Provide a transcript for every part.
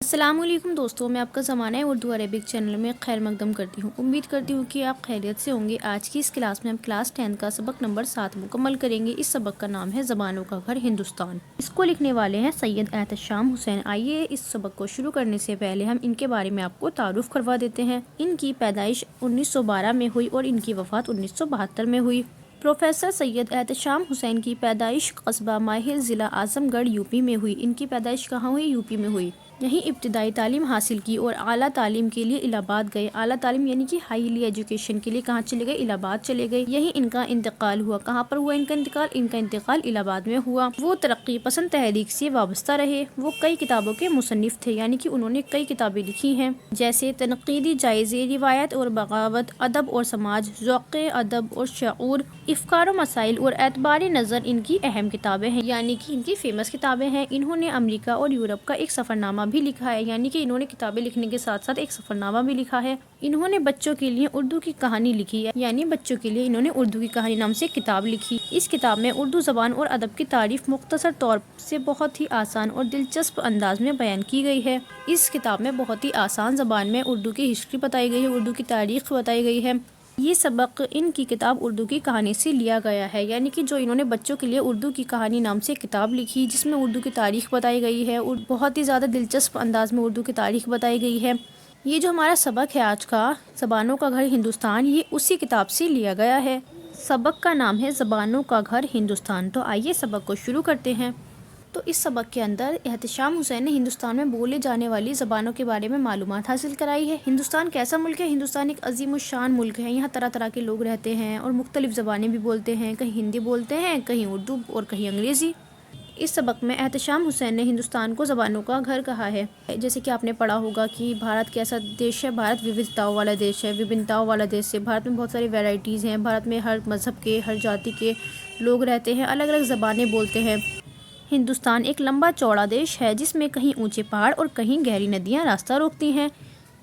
अस्सलामुअलैकुम दोस्तों, मैं आपका ज़माना है उर्दू अरेबिक चैनल में खैर मकदम करती हूँ। उम्मीद करती हूँ कि आप खैरियत से होंगे। आज की इस क्लास में हम क्लास 10 का सबक नंबर 7 मुकम्मल करेंगे। इस सबक का नाम है ज़बानों का घर हिंदुस्तान। इसको लिखने वाले हैं सैयद एहतशाम हुसैन। आइए इस सबक को शुरू करने से पहले हम इनके बारे में आपको तारुफ करवा देते हैं। इनकी पैदाइश 1912 में हुई और इनकी वफ़ात 1972 में हुई। प्रोफेसर सैयद एहतशाम हुसैन की पैदाइश कस्बा माहिल ज़िला आज़मगढ़ यूपी में हुई। इनकी पैदाइश कहाँ हुई? यूपी में हुई। यहीं इब्तिदाई तालीम हासिल की और आला तालीम के लिए इलाहाबाद गए। आला तालीम यानी कि हाईली एजुकेशन के लिए कहाँ चले गए? इलाहाबाद चले गए। यहीं इनका इंतकाल हुआ। कहाँ पर हुआ इनका इंतकाल? इनका इंतकाल इलाहाबाद में हुआ। वो तरक्की पसंद तहरीक से वाबस्ता रहे। वो कई किताबों के मुसन्निफ थे, यानी कि उन्होंने कई किताबें लिखी हैं, जैसे तनकीदी जायज़े, रिवायत और बगावत, अदब और समाज, ज़ौक़े अदब और शऊर, इफ़कार मसाइल और एतबार नज़र इनकी अहम किताबें हैं, यानी कि इनकी फेमस किताबें हैं। इन्होंने अमेरिका और यूरोप का एक सफ़रनामा भी लिखा है, यानी कि इन्होंने किताबें लिखने के साथ साथ एक सफ़रनामा भी लिखा है। इन्होंने बच्चों के लिए उर्दू की कहानी लिखी है, यानी बच्चों के लिए इन्होंने उर्दू की कहानी नाम से किताब लिखी। इस किताब में उर्दू ज़बान और अदब की तारीफ मुख्तसर तौर से बहुत ही आसान और दिलचस्प अंदाज में बयान की गई है। इस किताब में बहुत ही आसान ज़बान में उर्दू की हिस्ट्री बताई गई है, उर्दू की तारीख बताई गई है। ये सबक इनकी किताब उर्दू की कहानी से लिया गया है, यानी कि जो इन्होंने बच्चों के लिए उर्दू की कहानी नाम से किताब लिखी, जिसमें उर्दू की तारीख बताई गई है और बहुत ही ज़्यादा दिलचस्प अंदाज में उर्दू की तारीख बताई गई है। ये जो हमारा सबक है आज का, ज़बानों का घर हिंदुस्तान, ये उसी किताब से लिया गया है। सबक का नाम है ज़बानों का घर हिंदुस्तान। तो आइए सबक को शुरू करते हैं। तो इस सबक के अंदर एहतशाम हुसैन ने हिंदुस्तान में बोले जाने वाली ज़बानों के बारे में मालूमात हासिल कराई है। हिंदुस्तान कैसा मुल्क है? हिंदुस्तान एक अजीमुशान मुल्क है। यहाँ तरह तरह के लोग रहते हैं और मुख्तलिफ़ ज़बानें भी बोलते हैं। कहीं हिंदी बोलते हैं, कहीं उर्दू और कहीं अंग्रेज़ी। इस सबक में एहतशाम हुसैन ने हिंदुस्तान को ज़बानों का घर कहा है। जैसे कि आपने पढ़ा होगा कि भारत कैसा देश है। भारत विविधताओं वाला देश है, विभिन्नताओं वाला देश है। भारत में बहुत सारी वैरायटीज़ हैं। भारत में हर मज़हब के, हर जाति के लोग रहते हैं, अलग अलग ज़बानें बोलते हैं। हिंदुस्तान एक लंबा चौड़ा देश है, जिसमें कहीं ऊंचे पहाड़ और कहीं गहरी नदियां रास्ता रोकती हैं।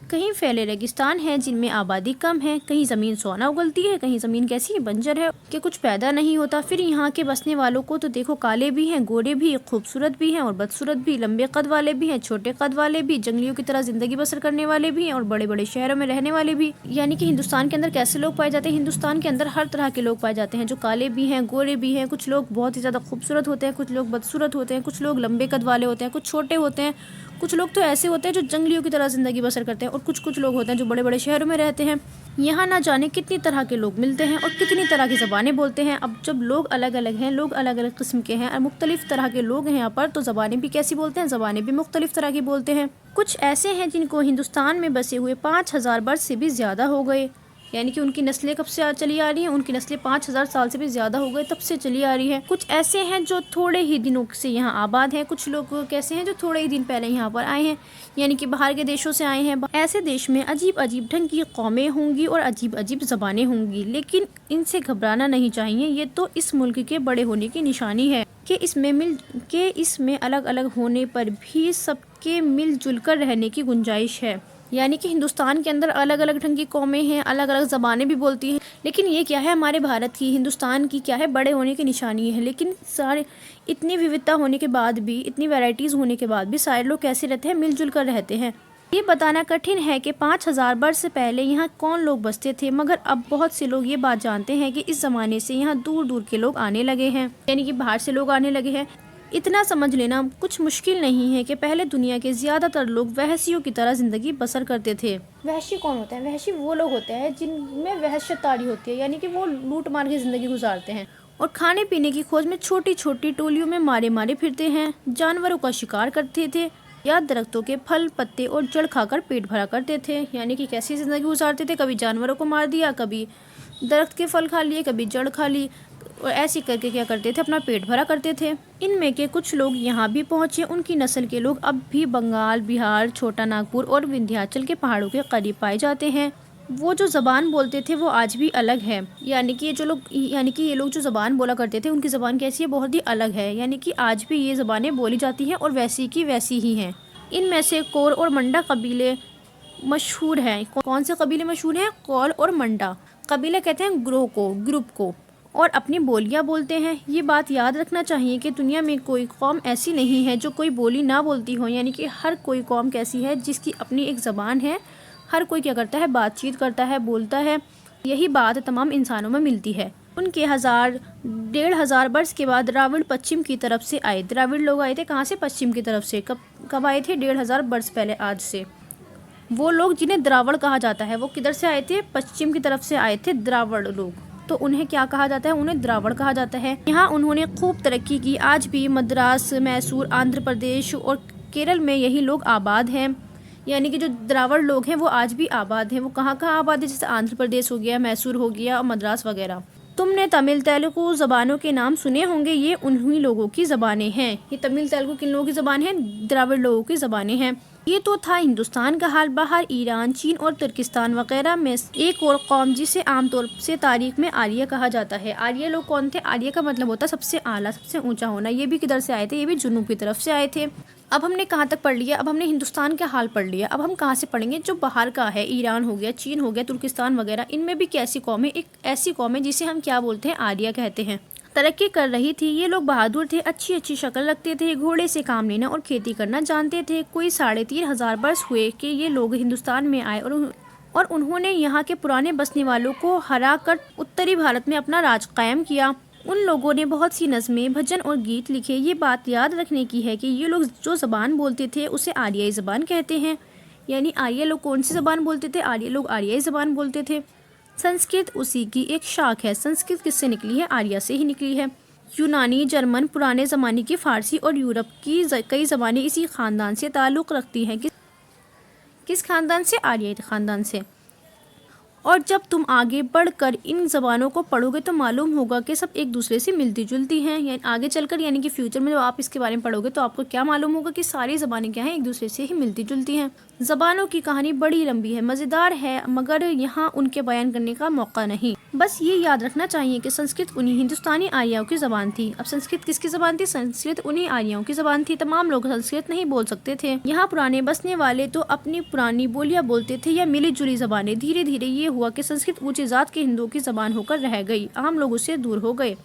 कहीं फैले रेगिस्तान है जिनमें आबादी कम है। कहीं ज़मीन सोना उगलती है, कहीं ज़मीन कैसी है? बंजर है कि कुछ पैदा नहीं होता। फिर यहाँ के बसने वालों को तो देखो, काले भी हैं, गोरे भी, खूबसूरत भी हैं और बदसूरत भी, लंबे कद वाले भी हैं, छोटे कद वाले भी, जंगलियों की तरह ज़िंदगी बसर करने वाले भी हैं और बड़े बड़े शहरों में रहने वाले भी। यानी कि हिंदुस्तान के अंदर कैसे लोग पाए जाते हैं? हिंदुस्तान के अंदर हर तरह के लोग पाए जाते हैं, जो काले भी हैं, गोरे भी हैं। कुछ लोग बहुत ही ज़्यादा खूबसूरत होते हैं, कुछ लोग बदसूरत होते हैं, कुछ लोग लंबे कद वाले होते हैं, कुछ छोटे होते हैं, कुछ लोग तो ऐसे होते हैं जो जंगलियों की तरह ज़िंदगी बसर करते हैं और कुछ लोग होते हैं जो बड़े बड़े शहरों में रहते हैं। यहाँ ना जाने कितनी तरह के लोग मिलते हैं और कितनी तरह की ज़बानें बोलते हैं। अब जब लोग अलग अलग हैं, लोग अलग अलग किस्म के हैं और मुख्तलिफ़ तरह के लोग हैं यहाँ पर, तो ज़बानें भी कैसी बोलते हैं? ज़बानें भी मुख्तलिफ़ तरह की बोलते हैं। कुछ ऐसे हैं जिनको हिंदुस्तान में बसे हुए 5000 वर्ष से भी ज़्यादा हो गए, यानी कि उनकी नस्लें कब से चली आ रही हैं? उनकी नस्लें 5000 साल से भी ज़्यादा हो गए, तब से चली आ रही है। कुछ ऐसे हैं जो थोड़े ही दिनों से यहाँ आबाद हैं। कुछ लोग कैसे हैं जो थोड़े ही दिन पहले यहाँ पर आए हैं, यानी कि बाहर के देशों से आए हैं। ऐसे देश में अजीब अजीब ढंग की कौमें होंगी और अजीब अजीब ज़बानें होंगी, लेकिन इनसे घबराना नहीं चाहिए। ये तो इस मुल्क के बड़े होने की निशानी है कि इसमें अलग अलग होने पर भी सबके मिलजुल कर रहने की गुंजाइश है। यानी कि हिंदुस्तान के अंदर अलग अलग ढंग की कौमें हैं, अलग अलग ज़बानें भी बोलती हैं, लेकिन ये क्या है? हमारे भारत की, हिंदुस्तान की क्या है? बड़े होने की निशानी है। लेकिन सारे इतनी विविधता होने के बाद भी, इतनी वैरायटीज़ होने के बाद भी सारे लोग कैसे रहते हैं? मिलजुल कर रहते हैं। ये बताना कठिन है कि 5000 वर्ष से पहले यहाँ कौन लोग बसते थे, मगर अब बहुत से लोग ये बात जानते हैं कि इस ज़माने से यहाँ दूर दूर के लोग आने लगे हैं, यानी कि बाहर से लोग आने लगे हैं। इतना समझ लेना कुछ मुश्किल नहीं है कि पहले दुनिया के ज़्यादातर लोग वहशियों की तरह ज़िंदगी बसर करते थे। वहशी कौन होते हैं? वहशी वो लोग होते हैं जिनमें वहशत तारी होती है, यानी कि वो लूट मार की ज़िंदगी गुजारते हैं और खाने पीने की खोज में छोटी छोटी टोलियों में मारे मारे फिरते हैं, जानवरों का शिकार करते थे या दरख्तों के फल, पत्ते और जड़ खाकर पेट भरा करते थे। यानी कि कैसी ज़िंदगी गुजारते थे? कभी जानवरों को मार दिया, कभी दरख्त के फल खा लिए, कभी जड़ खा ली, और ऐसे करके क्या करते थे? अपना पेट भरा करते थे। इनमें के कुछ लोग यहाँ भी पहुँचे। उनकी नस्ल के लोग अब भी बंगाल, बिहार, छोटा नागपुर और विंध्याचल के पहाड़ों के करीब पाए जाते हैं। वो जो ज़बान बोलते थे वो आज भी अलग है, यानी कि ये लोग जो ज़बान बोला करते थे, उनकी ज़बान कैसी है? बहुत ही अलग है, यानी कि आज भी ये ज़बानें बोली जाती हैं और वैसी की वैसी ही हैं। इनमें से कौर और मंडा कबीले मशहूर हैं। कौन से कबीले मशहूर हैं? कौल और मंडा कबीले कहते हैं ग्रोह को, ग्रुप को, और अपनी बोलियां बोलते हैं। ये बात याद रखना चाहिए कि दुनिया में कोई कौम ऐसी नहीं है जो कोई बोली ना बोलती हो, यानी कि हर कोई कौम कैसी है जिसकी अपनी एक ज़बान है। हर कोई क्या करता है, बातचीत करता है, बोलता है। यही बात तमाम इंसानों में मिलती है। उनके 1000-1500 वर्ष के बाद द्राविड़ पश्चिम की तरफ से आए। द्राविड़ लोग आए थे कहाँ से? पश्चिम की तरफ से। कब आए थे? 1500 वर्ष पहले आज से। वो लोग जिन्हें द्राविड़ कहा जाता है वो किधर से आए थे? पश्चिम की तरफ से आए थे द्राविड़ लोग। तो उन्हें क्या कहा जाता है? उन्हें द्राविड़ कहा जाता है। यहाँ उन्होंने खूब तरक्की की। आज भी मद्रास, मैसूर, आंध्र प्रदेश और केरल में यही लोग आबाद हैं। यानी कि जो द्राविड़ लोग हैं वो आज भी आबाद हैं। वो कहाँ कहाँ आबाद है? जैसे आंध्र प्रदेश हो गया, मैसूर हो गया और मद्रास वगैरह। तुमने तमिल तेलुगु ज़बानों के नाम सुने होंगे, ये उन्हीं लोगों की ज़बानें हैं। ये तमिल तेलुगु किन लोगों की ज़बान है? द्राविड़ लोगों की ज़बानें हैं। ये तो था हिंदुस्तान का हाल। बाहर ईरान, चीन और तुर्किस्तान वगैरह में एक और कौम जिसे आमतौर से तारीख में आर्य कहा जाता है। आर्य लोग कौन थे? आर्य का मतलब होता है सबसे आला, सबसे ऊंचा होना। ये भी किधर से आए थे? ये भी जुनूब की तरफ से आए थे। अब हमने कहाँ तक पढ़ लिया? अब हमने हिंदुस्तान का हाल पढ़ लिया। अब हम कहाँ से पढ़ेंगे? जो बाहर का है, ईरान हो गया, चीन हो गया, तुर्किस्तान वगैरह, इनमें भी कैसी कौम है? एक ऐसी कौम है जिसे हम क्या बोलते हैं? आर्य कहते हैं। तरक्की कर रही थी। ये लोग बहादुर थे, अच्छी अच्छी शक्ल रखते थे, घोड़े से काम लेना और खेती करना जानते थे। कोई 3500 वर्ष हुए कि ये लोग हिंदुस्तान में आए और उन्होंने यहाँ के पुराने बसने वालों को हरा कर उत्तरी भारत में अपना राज कायम किया। उन लोगों ने बहुत सी नज़में, भजन और गीत लिखे। ये बात याद रखने की है कि ये लोग जो ज़बान बोलते थे उसे आर्याई ज़बान कहते हैं। यानी आर्य लोग कौन सी ज़बान बोलते थे? आर्य लोग आर्याई ज़बान बोलते थे। संस्कृत उसी की एक शाख है। संस्कृत किससे निकली है? आर्य से ही निकली है। यूनानी, जर्मन, पुराने ज़माने की फ़ारसी और यूरोप की कई ज़बानें इसी ख़ानदान से ताल्लुक़ रखती हैं। किस ख़ानदान से? आर्याई ख़ानदान से। और जब तुम आगे बढ़कर इन ज़बानों को पढ़ोगे तो मालूम होगा कि सब एक दूसरे से मिलती जुलती हैं। यानी आगे चलकर, यानी कि फ्यूचर में जब आप इसके बारे में पढ़ोगे तो आपको क्या मालूम होगा कि सारी ज़बानें क्या हैं? एक दूसरे से ही मिलती जुलती हैं। ज़बानों की कहानी बड़ी लंबी है, मज़ेदार है, मगर यहाँ उनके बयान करने का मौका नहीं। बस ये याद रखना चाहिए कि संस्कृत उन्हीं हिंदुस्तानी आर्यों की ज़बान थी। अब संस्कृत किसकी ज़बान थी? संस्कृत उन्हीं आर्यों की ज़बान थी। तमाम लोग संस्कृत नहीं बोल सकते थे। यहाँ पुराने बसने वाले तो अपनी पुरानी बोलियाँ बोलते थे या मिली जुली ज़बानें। धीरे धीरे ये हुआ कि संस्कृत ऊंची जात के हिंदुओं की ज़बान होकर रह गई। आम लोग उससे दूर हो गए।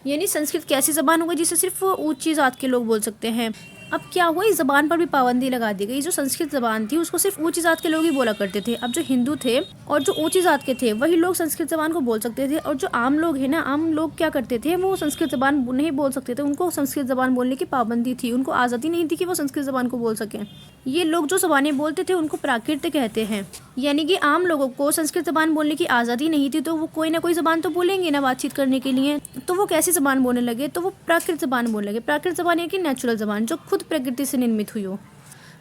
यानी संस्कृत कैसी ज़बान हो गई जिसे सिर्फ ऊंची जात के लोग बोल सकते हैं। अब क्या हुआ? इस ज़बान पर भी पाबंदी लगा दी गई। जो संस्कृत ज़बान थी उसको सिर्फ ऊंची जात के लोग ही बोला करते थे। अब जो हिंदू थे और जो ऊंची जात के थे वही लोग संस्कृत ज़बान को बोल सकते थे। और जो आम लोग हैं ना, आम लोग क्या करते थे? वो संस्कृत ज़बान नहीं बोल सकते थे। उनको संस्कृत ज़बान बोलने की पाबंदी थी। उनको आज़ादी नहीं थी कि वो संस्कृत ज़बान को बोल सकें। ये लोग जो ज़बानें बोलते थे उनको प्राकृत कहते हैं। यानी कि आम लोगों को संस्कृत ज़बान बोलने की आज़ादी नहीं थी, तो वो कोई ना कोई ज़बान तो बोलेंगे ना बातचीत करने के लिए। तो वो कैसी ज़बान बोलने लगे? तो वो प्राकृत ज़बान बोलने लगे। प्राकृत ज़बान यानी कि नेचुरल ज़बान, जो खुद प्रकृति से निर्मित हुई हो।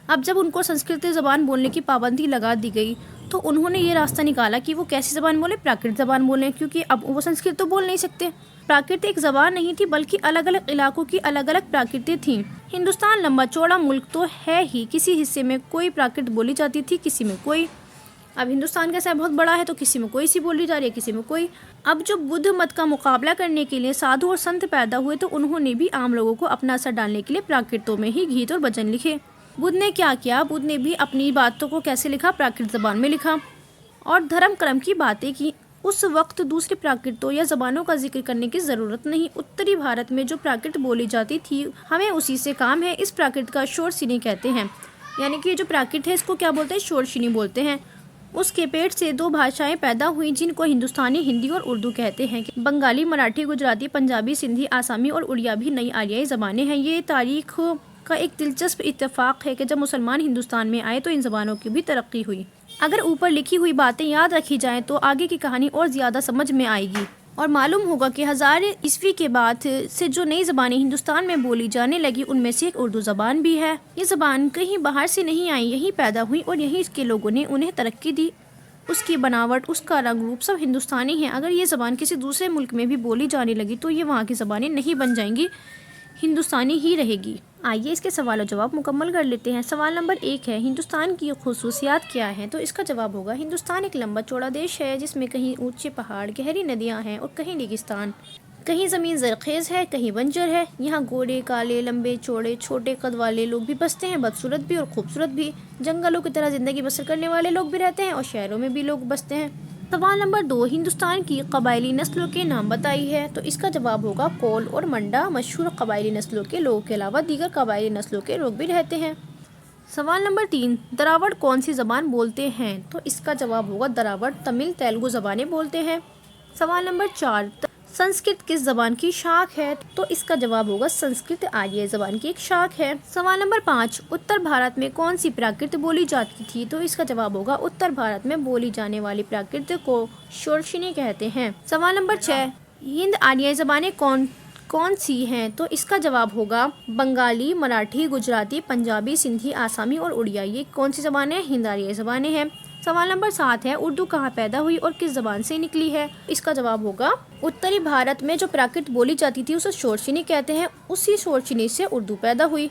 अब जब उनको संस्कृत ज़बान बोलने की पाबंदी लगा दी गई तो उन्होंने ये रास्ता निकाला कि वो कैसी ज़बान बोले? प्राकृत ज़बान बोलें, क्योंकि अब वो संस्कृत तो बोल नहीं सकते। प्राकृत एक ज़बान नहीं थी बल्कि अलग अलग इलाकों की अलग अलग प्राकृतें थीं। हिंदुस्तान लंबा चौड़ा मुल्क तो है ही, किसी हिस्से में कोई प्राकृत बोली जाती थी, किसी में कोई। अब हिंदुस्तान कैसा बहुत बड़ा है तो किसी में कोई सी बोली जा रही है, किसी में कोई। अब जो बुद्ध मत का मुकाबला करने के लिए साधु और संत पैदा हुए तो उन्होंने भी आम लोगों को अपना असर डालने के लिए प्राकृतों में ही गीत और भजन लिखे। बुद्ध ने क्या किया? बुद्ध ने भी अपनी बातों को कैसे लिखा? प्राकृत ज़बान में लिखा और धर्म कर्म की बातें की। उस वक्त दूसरी प्राकृतों या ज़बानों का जिक्र करने की ज़रूरत नहीं। उत्तरी भारत में जो प्राकृत बोली जाती थी हमें उसी से काम है। इस प्राकृत का शोरशिनी कहते हैं। यानी कि जो प्राकृत है इसको क्या बोलते हैं? शोरशिनी बोलते हैं। उसके पेट से 2 भाषाएं पैदा हुई जिनको हिंदुस्तानी हिंदी और उर्दू कहते हैं। बंगाली, मराठी, गुजराती, पंजाबी, सिंधी, आसामी और उड़िया भी नई आर्याई ज़बानें हैं। ये तारीख का एक दिलचस्प इत्तेफाक है कि जब मुसलमान हिंदुस्तान में आए तो इन ज़बानों की भी तरक्की हुई। अगर ऊपर लिखी हुई बातें याद रखी जाएं तो आगे की कहानी और ज़्यादा समझ में आएगी और मालूम होगा कि 1000 ईस्वी के बाद से जो नई ज़बानें हिंदुस्तान में बोली जाने लगी उनमें से एक उर्दू ज़बान भी है। ये ज़बान कहीं बाहर से नहीं आई, यहीं पैदा हुई और यहीं के लोगों ने उन्हें तरक्की दी। उसकी बनावट, उसका रंग रूप सब हिंदुस्तानी है। अगर ये ज़बान किसी दूसरे मुल्क में भी बोली जाने लगी तो ये वहाँ की ज़बानें नहीं बन जाएंगी, हिंदुस्तानी ही रहेगी। आइए इसके सवाल और जवाब मुकम्मल कर लेते हैं। सवाल नंबर 1 है, हिंदुस्तान की खुसूसियात क्या हैं? तो इसका जवाब होगा, हिंदुस्तान एक लंबा चौड़ा देश है जिसमें कहीं ऊंचे पहाड़, गहरी नदियां हैं और कहीं रेगिस्तान। कहीं ज़मीन ज़रखेज़ है, कहीं बंजर है। यहाँ गोरे, काले, लंबे, चौड़े, छोटे कद वाले लोग भी बसते हैं, बदसूरत भी और खूबसूरत भी। जंगलों की तरह ज़िंदगी बसर करने वाले लोग भी रहते हैं और शहरों में भी लोग बसते हैं। सवाल नंबर 2, हिंदुस्तान की कबायली नस्लों के नाम बताई है। तो इसका जवाब होगा कोल और मंडा मशहूर कबायली नस्लों के लोगों के अलावा दीगर कबायली नस्लों के लोग भी रहते हैं। सवाल नंबर 3, द्रावड़ कौन सी ज़बान बोलते हैं। तो इसका जवाब होगा द्रावड़ तमिल तेलुगु ज़बानें बोलते हैं। सवाल नंबर 4, संस्कृत किस ज़बान की शाख है। तो इसका जवाब होगा संस्कृत आर्य ज़बान की एक शाख है। सवाल नंबर 5, उत्तर भारत में कौन सी प्राकृत बोली जाती थी। तो इसका जवाब होगा उत्तर भारत में बोली जाने वाली प्राकृत को शोरशिनी कहते हैं। सवाल नंबर 6, हिंद आर्य ज़बानें कौन सी हैं। तो इसका जवाब होगा बंगाली, मराठी, गुजराती, पंजाबी, सिंधी, आसामी और उड़िया। ये कौन सी ज़बानें हिंद आर्य ज़बानें हैं। सवाल नंबर 7 है, उर्दू कहाँ पैदा हुई और किस ज़बान से निकली है। इसका जवाब होगा उत्तरी भारत में जो प्राकृत बोली जाती थी उसे शोरशिनी कहते हैं, उसी शोरशिनी से उर्दू पैदा हुई।